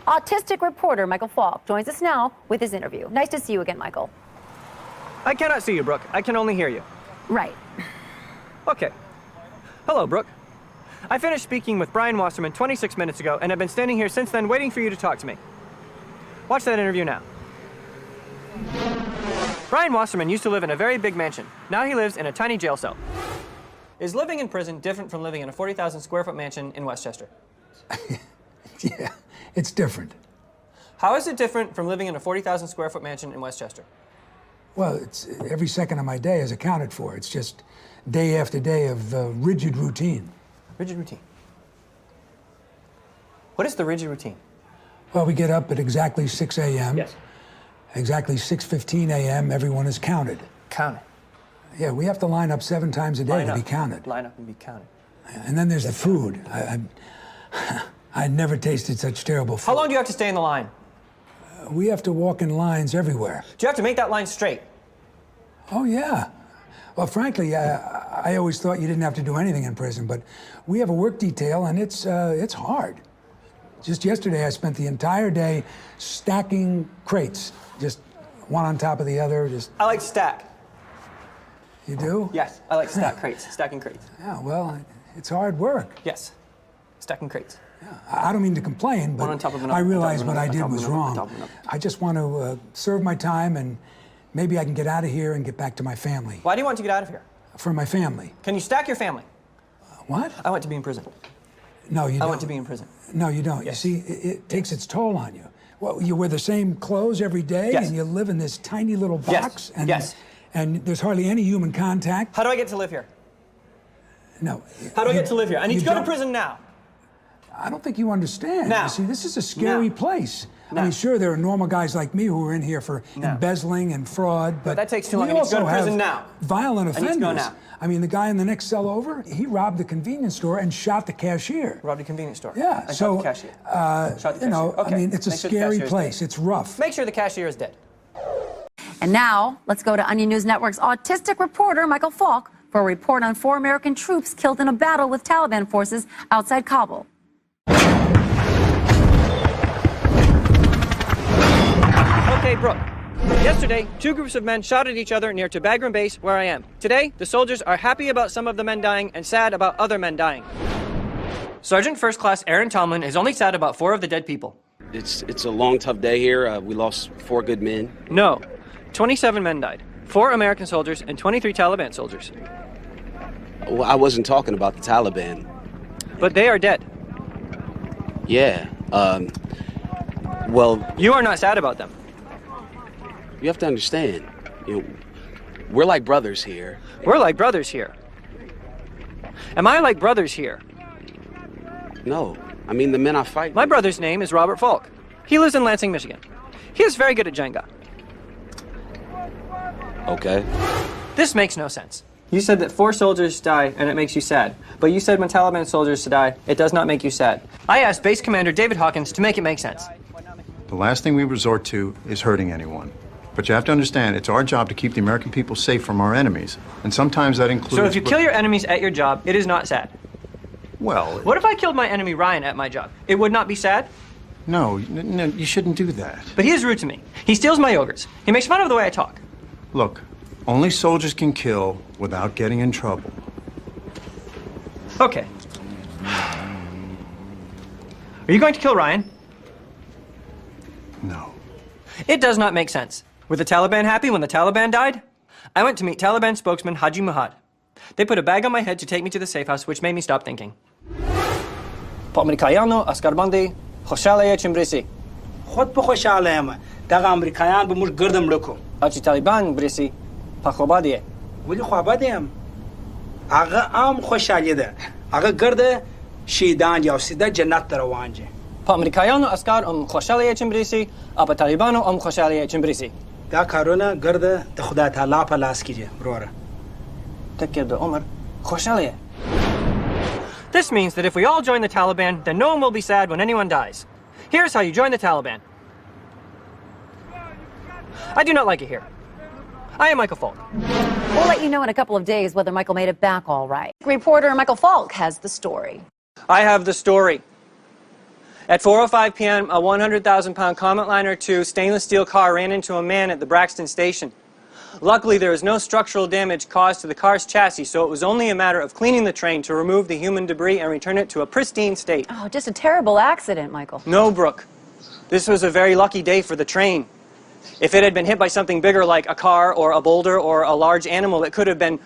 Autistic reporter Michael Falk joins us now with his interview. Nice to see you again, Michael. I cannot see you, Brooke. I can only hear you. Right. Okay. Hello, Brooke. I finished speaking with Brian Wasserman 26 minutes ago and have been standing here since then waiting for you to talk to me. Watch that interview now. Brian Wasserman used to live in a very big mansion. Now he lives in a tiny jail cell. Is living in prison different from living in a 40,000 square foot mansion in Westchester? Yeah, it's different. How is it different from living in a 40,000 square foot mansion in Westchester? Well, it's every second of my day is accounted for. It's just day after day of rigid routine. Rigid routine. What is the rigid routine? Well, we get up at exactly 6 a.m. Yes. Exactly 6:15 a.m. everyone is counted. Counted. Yeah, we have to line up 7 times a day to be counted. Line up and be counted. And then there's the food. I'd never tasted such terrible food. How long do you have to stay in the line? We have to walk in lines everywhere. Do you have to make that line straight? Oh, yeah. Well, frankly, I always thought you didn't have to do anything in prison, but we have a work detail, and it's hard. Just yesterday, I spent the entire day stacking crates, just one on top of the other. I like stack. You do? Yes, I like crates, stacking crates. Yeah, well, it's hard work. Yes, stacking crates. Yeah. I don't mean to complain, but One on top of another, I realize on top of what I another, did on top of was another, on wrong. top of another. I just want to serve my time, and maybe I can get out of here and get back to my family. Why do you want to get out of here? For my family. Can you stack your family? What? I want to be in prison. No, you don't. I want to be in prison. No, you don't. Yes. You see, it takes its toll on you. Well, you wear the same clothes every day, Yes. and you live in this tiny little box, and Yes. and there's hardly any human contact. How do I get to live here? No. How do I get to live here? I need you to go to don't- prison now. I don't think you understand. Now. You see, this is a scary Now. place. Now. I mean, sure, there are normal guys like me who are in here for Now. embezzling and fraud, but that takes too long. we I need to go also to prison have now. violent I offenders. need to go now. I mean, the guy in the next cell over, he robbed the convenience store and shot the cashier. Robbed a convenience store. Yeah, I so shot the cashier. Shot the you know, cashier. Okay. I mean, it's a Make sure the scary cashier is place. dead. It's rough. Make sure the cashier is dead. And now, let's go to Onion News Network's autistic reporter Michael Falk for a report on 4 American troops killed in a battle with Taliban forces outside Kabul. Okay, Brooke. Yesterday, 2 groups of men shot at each other near to Bagram Base, where I am. Today, the soldiers are happy about some of the men dying and sad about other men dying. Sergeant First Class Aaron Tomlin is only sad about 4 of the dead people. It's a long, tough day here. We lost 4 good men. No, 27 men died. 4 American soldiers and 23 Taliban soldiers. Well, I wasn't talking about the Taliban. But they are dead. Yeah. Well, You are not sad about them. you have to understand. You know, we're like brothers here. We're like brothers here. Am I like brothers here? No, I mean the men I fight. My brother's name is Robert Falk. He lives in Lansing, Michigan. He is very good at Jenga. Okay. This makes no sense. You said that 4 soldiers die and it makes you sad. But you said when Taliban soldiers die, it does not make you sad. I asked Base Commander David Hawkins to make it make sense. The last thing we resort to is hurting anyone. But you have to understand, it's our job to keep the American people safe from our enemies. And sometimes that includes... So if you kill your enemies at your job, it is not sad. Well... What if I killed my enemy Ryan at my job? It would not be sad? No, you shouldn't do that. But he is rude to me. He steals my yogurts. He makes fun of the way I talk. Look, only soldiers can kill without getting in trouble. Okay. Are you going to kill Ryan? No. It does not make sense. Were the Taliban happy when the Taliban died? I went to meet Taliban spokesman Haji Muhammad. They put a bag on my head to take me to the safe house, which made me stop thinking. پامریکایانو اسکربندی خوشحالیه چمبریسی. خود به خوشحالیم. داغ امریکایان به مش گردم لکو. آچی طالبان بریسی پخوبادیه. ولی خوابادیم. آقا خوشحالیه ده. آقا گرده شیدان یا سیده جنت روانجه. پامریکایانو اسکر خوشحالیه چمبریسی، اپ طالبانو خوشحالیه چمبریسی. دا کارونه گرده د خدا تعالی په لاس کې دي وروره. تکه د عمر خوشحالیه. This means that if we all join the Taliban, then no one will be sad when anyone dies. Here's how you join the Taliban. I do not like it here. I am Michael Falk. We'll let you know in a couple of days whether Michael made it back all right. Reporter Michael Falk has the story. I have the story. At 4:05 p.m., a 100,000-pound Comet Liner 2 stainless steel car ran into a man at the Braxton station. Luckily, there was no structural damage caused to the car's chassis, so it was only a matter of cleaning the train to remove the human debris and return it to a pristine state. Oh, just a terrible accident, Michael. No, Brooke. This was a very lucky day for the train. If it had been hit by something bigger like a car or a boulder or a large animal, it could have been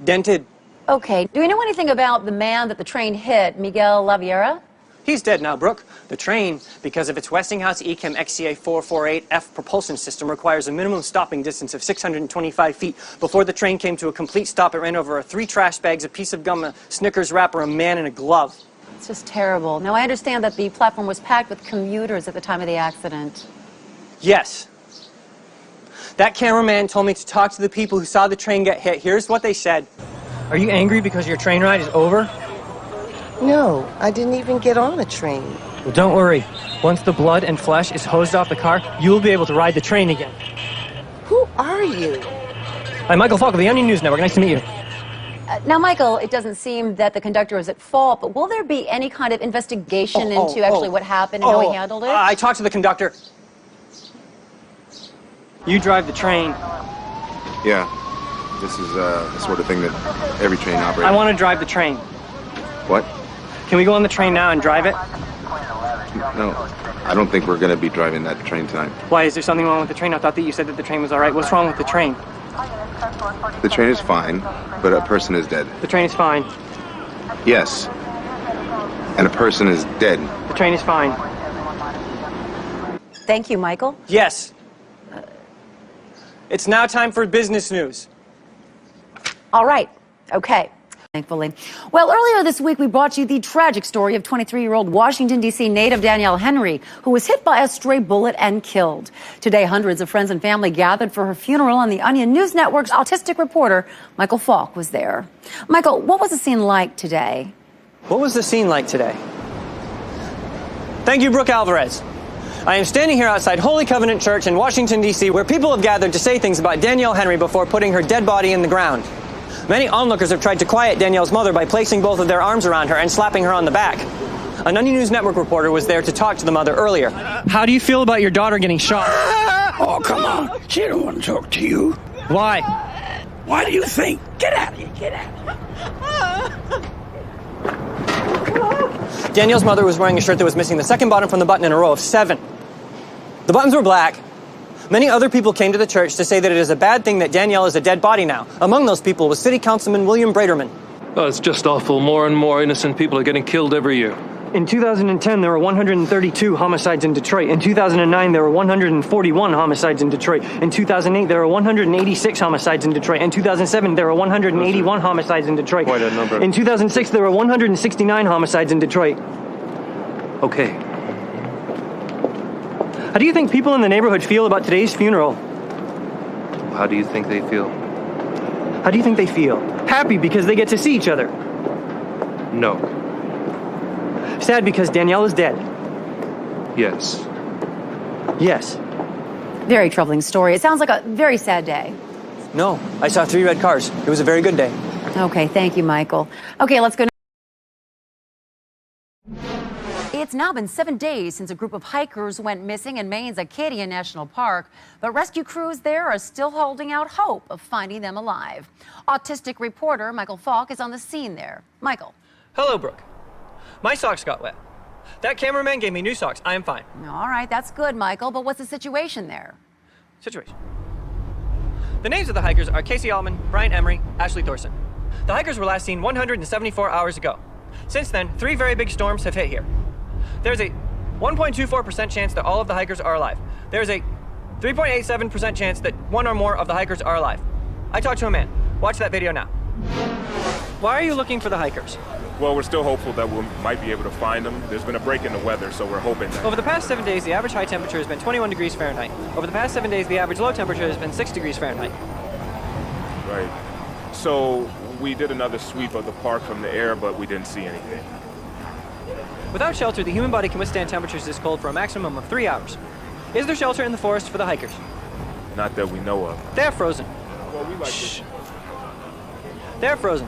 dented. Okay, do we know anything about the man that the train hit, Miguel Laviera? He's dead now, Brooke. The train, because of its Westinghouse Echem XCA 448F propulsion system, requires a minimum stopping distance of 625 feet. Before the train came to a complete stop, it ran over 3 trash bags, a piece of gum, a Snickers wrapper, a man, and a glove. It's just terrible. Now, I understand that the platform was packed with commuters at the time of the accident. Yes. That cameraman told me to talk to the people who saw the train get hit. Here's what they said. Are you angry because your train ride is over? No, I didn't even get on a train. Well, don't worry. Once the blood and flesh is hosed off the car, you'll be able to ride the train again. Who are you? I'm Michael Falk of the Onion News Network. Nice to meet you. Now, Michael, it doesn't seem that the conductor is at fault, but will there be any kind of investigation into actually what happened and how he handled it? I talked to the conductor. You drive the train. Yeah, this is the sort of thing that every train operator... I want to drive the train. What? Can we go on the train now and drive it? No, I don't think we're going to be driving that train tonight. Why, is there something wrong with the train? I thought that you said that the train was all right. What's wrong with the train? The train is fine, but a person is dead. The train is fine. Yes, and a person is dead. The train is fine. Thank you, Michael. Yes. It's now time for business news. All right. Okay. Thankfully. Well, earlier this week, we brought you the tragic story of 23-year-old Washington, D.C. native Danielle Henry, who was hit by a stray bullet and killed. Today, hundreds of friends and family gathered for her funeral, and the Onion News Network's autistic reporter, Michael Falk, was there. Michael, what was the scene like today? What was the scene like today? Thank you, Brooke Alvarez. I am standing here outside Holy Covenant Church in Washington, D.C., where people have gathered to say things about Danielle Henry before putting her dead body in the ground. Many onlookers have tried to quiet Danielle's mother by placing both of their arms around her and slapping her on the back. An Onion News Network reporter was there to talk to the mother earlier. How do you feel about your daughter getting shot? Oh, come on. She don't want to talk to you. Why? Why do you think? Get out of here. Get out. Danielle's mother was wearing a shirt that was missing the second button from the button in a row of 7. The buttons were black. Many other people came to the church to say that it is a bad thing that Danielle is a dead body now. Among those people was City Councilman William Braderman. Oh, it's just awful. More and more innocent people are getting killed every year. In 2010, there were 132 homicides in Detroit. In 2009, there were 141 homicides in Detroit. In 2008, there were 186 homicides in Detroit. In 2007, there were 181 homicides in Detroit. Quite a number. In 2006, there were 169 homicides in Detroit. Okay. How do you think people in the neighborhood feel about today's funeral? How do you think they feel? How do you think they feel? Happy because they get to see each other. No. Sad because Danielle is dead. Yes. Yes. Very troubling story. It sounds like a very sad day. No, I saw 3 red cars. It was a very good day. Okay, thank you, Michael. Okay, let's go now. It's now been 7 days since a group of hikers went missing in Maine's Acadia National Park, but rescue crews there are still holding out hope of finding them alive. Autistic reporter Michael Falk is on the scene there. Michael. Hello, Brooke. My socks got wet. That cameraman gave me new socks. I am fine. All right, that's good, Michael, but what's the situation there? Situation. The names of the hikers are Casey Allman, Brian Emery, Ashley Thorson. The hikers were last seen 174 hours ago. Since then, 3 very big storms have hit here. There's a 1.24% chance that all of the hikers are alive. There's a 3.87% chance that 1 or more of the hikers are alive. I talked to a man. Watch that video now. Why are you looking for the hikers? Well, we're still hopeful that we might be able to find them. There's been a break in the weather, so we're hoping that... Over the past 7 days, the average high temperature has been 21 degrees Fahrenheit. Over the past 7 days, the average low temperature has been 6 degrees Fahrenheit. Right. So we did another sweep of the park from the air, but we didn't see anything. Without shelter, the human body can withstand temperatures this cold for a maximum of 3 hours. Is there shelter in the forest for the hikers? Not that we know of. They're frozen. Well, we like Shh. They're frozen.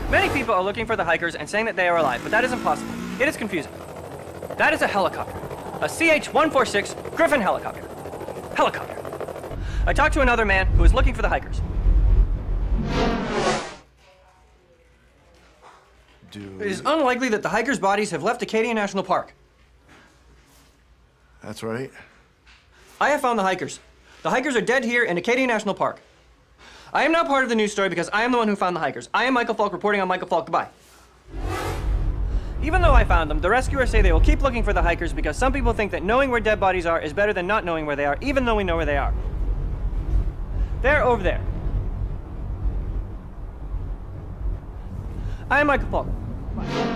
Many people are looking for the hikers and saying that they are alive, but that is impossible. It is confusing. That is a helicopter. A CH-146 Griffin helicopter. Helicopter. I talked to another man who was looking for the hikers. Dude. It is unlikely that the hikers' bodies have left Acadia National Park. That's right. I have found the hikers. The hikers are dead here in Acadia National Park. I am now part of the news story because I am the one who found the hikers. I am Michael Falk reporting on Michael Falk. Goodbye. Even though I found them, the rescuers say they will keep looking for the hikers because some people think that knowing where dead bodies are is better than not knowing where they are, even though we know where they are. They're over there. I am Michael Falk. Bye.